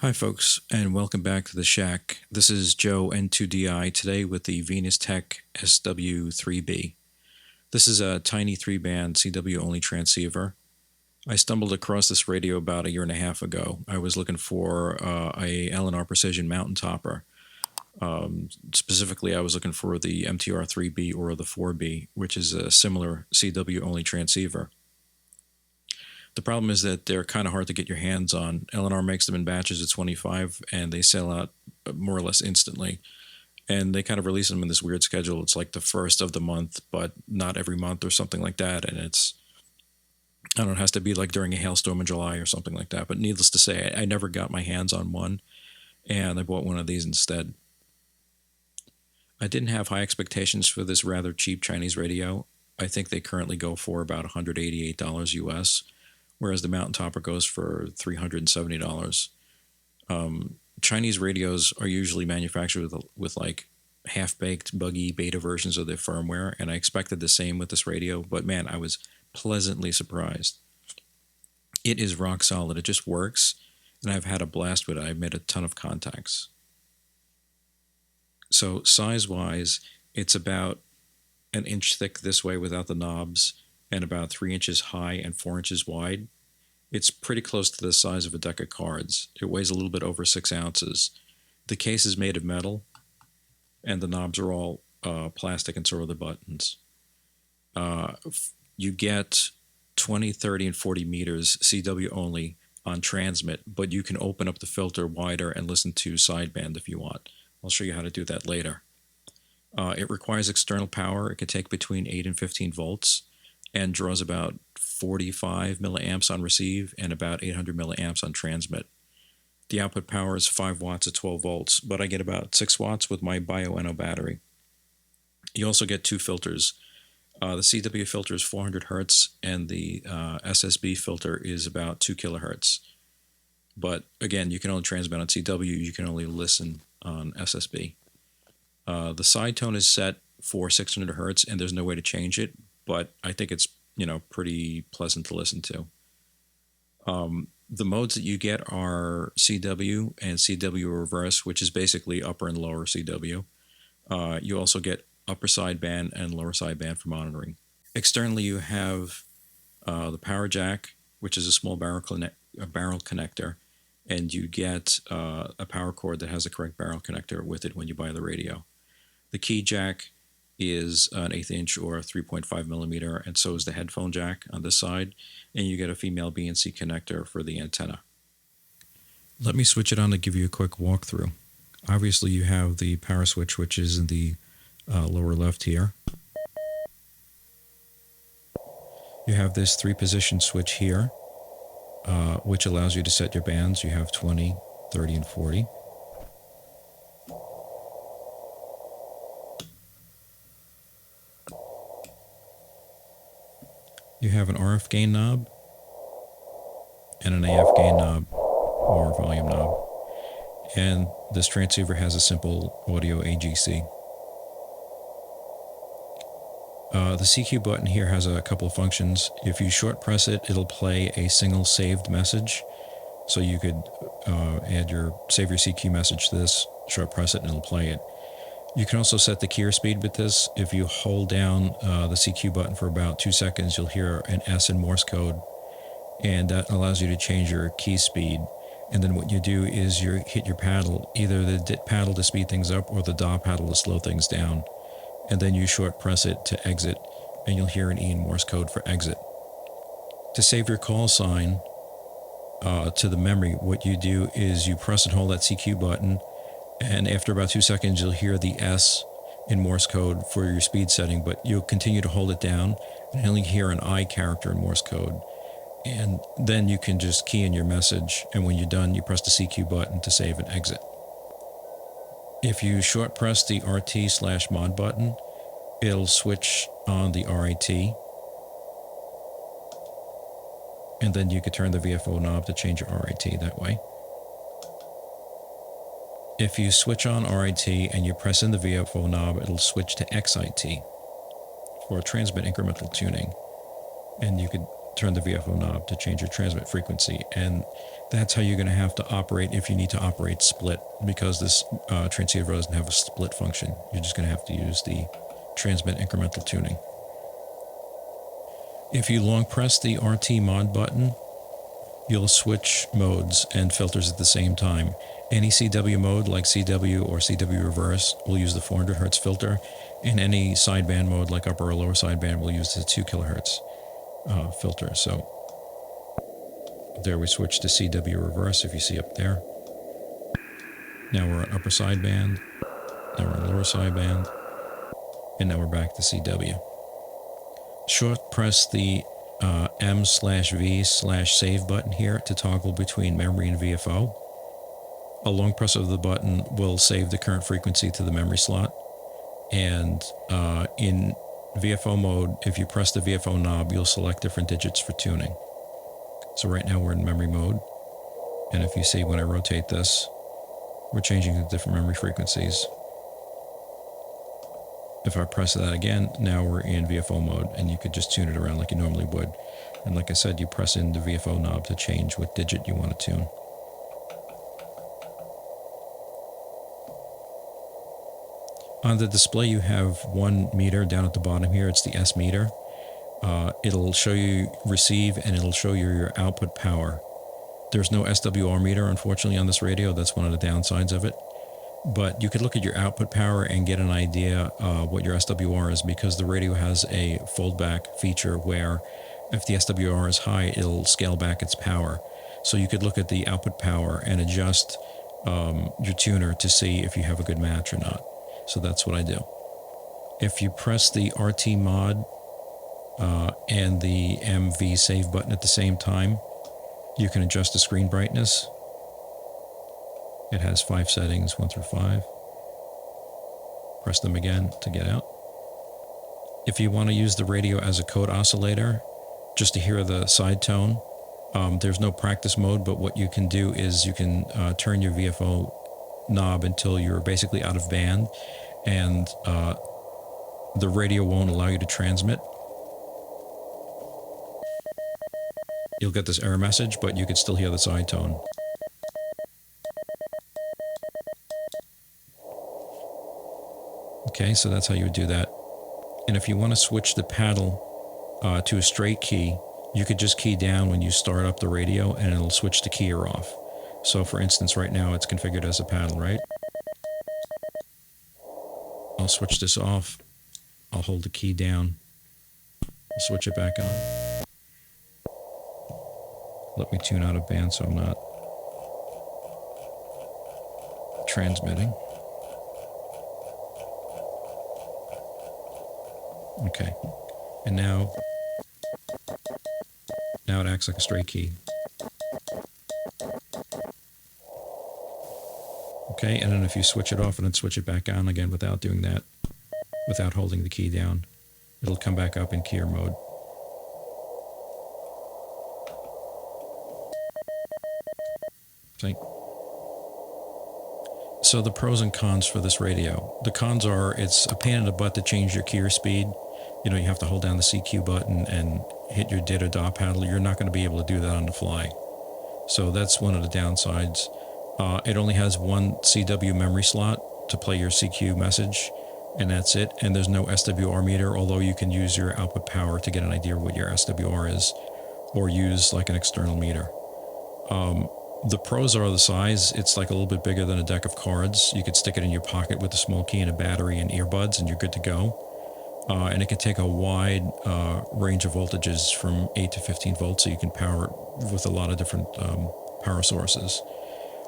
Hi folks, and welcome back to the Shack. This is Joe N2DI today with the Venus Tech SW-3B. This is a tiny 3-band CW-only transceiver. I stumbled across this radio about a year and a half ago. I was looking for a L&R Precision mountain topper. Specifically, I was looking for the MTR-3B or the 4B, which is a similar CW-only transceiver. The problem is that they're kind of hard to get your hands on. L&R makes them in batches of 25, and they sell out more or less instantly. And they kind of release them in this weird schedule. It's like the first of the month, but not every month or something like that. And it's, I don't know, it has to be like during a hailstorm in July or something like that. But needless to say, I never got my hands on one, and I bought one of these instead. I didn't have high expectations for this rather cheap Chinese radio. I think they currently go for about $188 US, whereas the mountain topper goes for $370. Chinese radios are usually manufactured with like half-baked, buggy beta versions of their firmware, and I expected the same with this radio, but man, I was pleasantly surprised. It is rock solid. It just works, and I've had a blast with it. I've made a ton of contacts. So size-wise, it's about an inch thick this way without the knobs, and about 3 inches high and 4 inches wide. It's pretty close to the size of a deck of cards. It weighs a little bit over 6 ounces. The case is made of metal, and the knobs are all plastic, and so are the buttons. You get 20, 30, and 40 meters CW only on transmit, but you can open up the filter wider and listen to sideband if you want. I'll show you how to do that later. It requires external power. It can take between 8 and 15 volts and draws about 45 milliamps on receive and about 800 milliamps on transmit. The output power is 5 watts at 12 volts, but I get about 6 watts with my Bio-NO battery. You also get 2 filters. The CW filter is 400 hertz, and the SSB filter is about 2 kilohertz. But again, you can only transmit on CW, you can only listen on SSB. The side tone is set for 600 hertz, and there's no way to change it, but I think it's, pretty pleasant to listen to. The modes that you get are CW and CW reverse, which is basically upper and lower CW. You also get upper sideband and lower sideband for monitoring. Externally, you have the power jack, which is a small barrel connector, and you get a power cord that has the correct barrel connector with it when you buy the radio. The key jack is an 1/8 inch or 3.5 millimeter, and so is the headphone jack on this side, and you get a female BNC connector for the antenna. Let me switch it on to give you a quick walkthrough. Obviously, you have the power switch, which is in the lower left here. You have this 3-position switch here, which allows you to set your bands. You have 20, 30, and 40. You have an RF gain knob and an AF gain knob or volume knob. And this transceiver has a simple audio AGC. The CQ button here has a couple of functions. If you short press it, it'll play a single saved message. So you could save your CQ message to this, short press it, and it'll play it. You can also set the keyer speed with this. If you hold down the CQ button for about 2 seconds, you'll hear an S in Morse code, and that allows you to change your key speed. And then what you do is you hit your paddle, either the DIT paddle to speed things up or the DAW paddle to slow things down. And then you short press it to exit, and you'll hear an E in Morse code for exit. To save your call sign to the memory, what you do is you press and hold that CQ button, and after about 2 seconds, you'll hear the S in Morse code for your speed setting, but you'll continue to hold it down and only hear an I character in Morse code. And then you can just key in your message, and when you're done, you press the CQ button to save and exit. If you short press the RT/mod button, it'll switch on the RIT, and then you can turn the VFO knob to change your RIT that way. If you switch on RIT and you press in the VFO knob, it'll switch to XIT for transmit incremental tuning, and you could turn the VFO knob to change your transmit frequency. And That's how you're going to have to operate if you need to operate split, because this transceiver doesn't have a split function. You're just going to have to use the transmit incremental tuning. If you long press the RT mod button, you'll switch modes and filters at the same time. Any CW mode like CW or CW reverse will use the 400 Hz filter, and any sideband mode like upper or lower sideband will use the 2 kHz filter. So there we switch to CW reverse, if you see up there. Now we're at upper sideband, now we're on lower sideband, and now we're back to CW. Short press the M/V/save button here to toggle between memory and VFO. A long press of the button will save the current frequency to the memory slot. And in VFO mode, if you press the VFO knob, you'll select different digits for tuning. So right now we're in memory mode. And if you see when I rotate this, we're changing to different memory frequencies. If I press that again, now we're in VFO mode, and you could just tune it around like you normally would. And like I said, you press in the VFO knob to change what digit you want to tune. On the display, you have one meter down at the bottom here. It's the S meter. It'll show you receive, and it'll show you your output power. There's no SWR meter, unfortunately, on this radio. That's one of the downsides of it. But you could look at your output power and get an idea what your SWR is, because the radio has a foldback feature where if the SWR is high, it'll scale back its power. So you could look at the output power and adjust your tuner to see if you have a good match or not. So that's what I do. If you press the RT mod and the MV save button at the same time, you can adjust the screen brightness. It has 5 settings, 1 through 5. Press them again to get out. If you want to use the radio as a code oscillator, just to hear the side tone, there's no practice mode, but what you can do is you can turn your VFO knob until you're basically out of band, and the radio won't allow you to transmit. You'll get this error message, but you could still hear the side tone. Okay, so that's how you would do that. And if you want to switch the paddle to a straight key, you could just key down when you start up the radio, and it'll switch the key or off. So for instance, right now it's configured as a paddle, right? I'll switch this off. I'll hold the key down. I'll switch it back on. Let me tune out of band so I'm not transmitting. Okay, and now it acts like a straight key. Okay, and then if you switch it off and then switch it back on again without doing that, without holding the key down, it'll come back up in keyer mode. See? So the pros and cons for this radio. The cons are it's a pain in the butt to change your keyer speed. You know, you have to hold down the CQ button and hit your DID or DA paddle. You're not going to be able to do that on the fly. So that's one of the downsides. It only has one CW memory slot to play your CQ message, and that's it. And there's no SWR meter, although you can use your output power to get an idea of what your SWR is, or use like an external meter. The pros are the size. It's like a little bit bigger than a deck of cards. You could stick it in your pocket with a small key and a battery and earbuds, and you're good to go. And it can take a wide range of voltages from 8 to 15 volts, so you can power it with a lot of different power sources.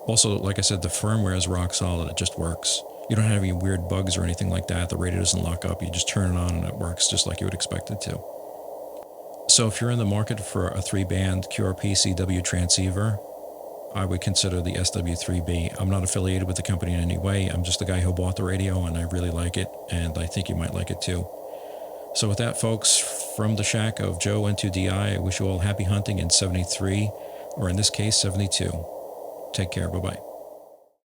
Also, like I said, the firmware is rock solid. It just works. You don't have any weird bugs or anything like that. The radio doesn't lock up. You just turn it on and it works just like you would expect it to. So if you're in the market for a 3-band QRP CW transceiver, I would consider the SW-3B. I'm not affiliated with the company in any way. I'm just the guy who bought the radio, and I really like it, and I think you might like it too. So with that, folks, from the shack of Joe N2DI, I wish you all happy hunting in 73, or in this case, 72. Take care. Bye-bye.